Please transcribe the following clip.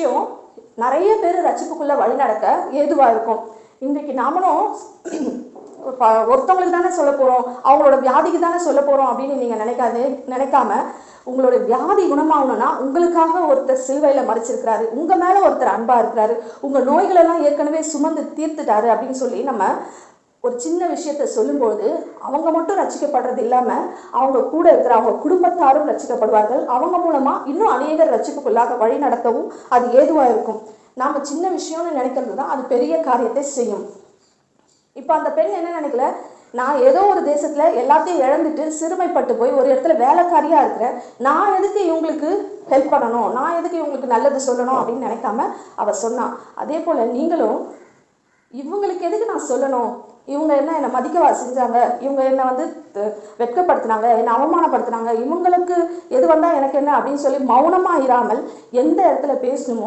விஷயம் நிறைய பேர் ரட்சிப்புக்குள்ளே வழி நடக்க ஏதுவாக இருக்கும். இன்றைக்கு நாமளும் ஒருத்தவங்களுக்கு தானே சொல்ல போகிறோம், அவங்களோட வியாதிக்கு தானே சொல்ல போகிறோம் அப்படின்னு நீங்கள் நினைக்காம உங்களோட வியாதி குணமாகணும்னா உங்களுக்காக ஒருத்தர் சிலுவையில் மறைச்சிருக்கிறாரு, உங்கள் மேலே ஒருத்தர் அன்பாக இருக்கிறாரு, உங்கள் நோய்களெல்லாம் ஏற்கனவே சுமந்து தீர்த்துட்டாரு அப்படின்னு சொல்லி நம்ம ஒரு சின்ன விஷயத்த சொல்லும்போது அவங்க மட்டும் ரட்சிக்கப்படுறது இல்லாமல் அவங்க கூட இருக்கிற அவங்க குடும்பத்தாரும் ரட்சிக்கப்படுவார்கள். அவங்க மூலமாக இன்னும் அநேகர் ரட்சிப்புக்குள்ளாக வழி நடத்தவும் அது ஏதுவாக இருக்கும். நாம் சின்ன விஷயம்னு நினைக்கிறது தான் அது பெரிய காரியத்தை செய்யும். இப்போ அந்த பெண் என்ன நினைக்கல, நான் ஏதோ ஒரு தேசத்தில் எல்லாத்தையும் இழந்துட்டு சிறுமைப்பட்டு போய் ஒரு இடத்துல வேலைக்காரியாக இருக்கிறேன், நான் எதுக்கு இவங்களுக்கு ஹெல்ப் பண்ணணும், நான் எதுக்கு இவங்களுக்கு நல்லது சொல்லணும் அப்படின்னு நினைக்காம அவள் சொன்னான். அதே போல் நீங்களும் இவங்களுக்கு எதுக்கு நான் சொல்லணும், இவங்க என்னை மதிக்கவா செஞ்சாங்க, இவங்க என்னை வெட்கப்படுத்தினாங்க, என்னை அவமானப்படுத்தினாங்க, இவங்களுக்கு எது வந்தால் எனக்கு என்ன அப்படின்னு சொல்லி மௌனமாக இராமல் எந்த இடத்துல பேசணுமோ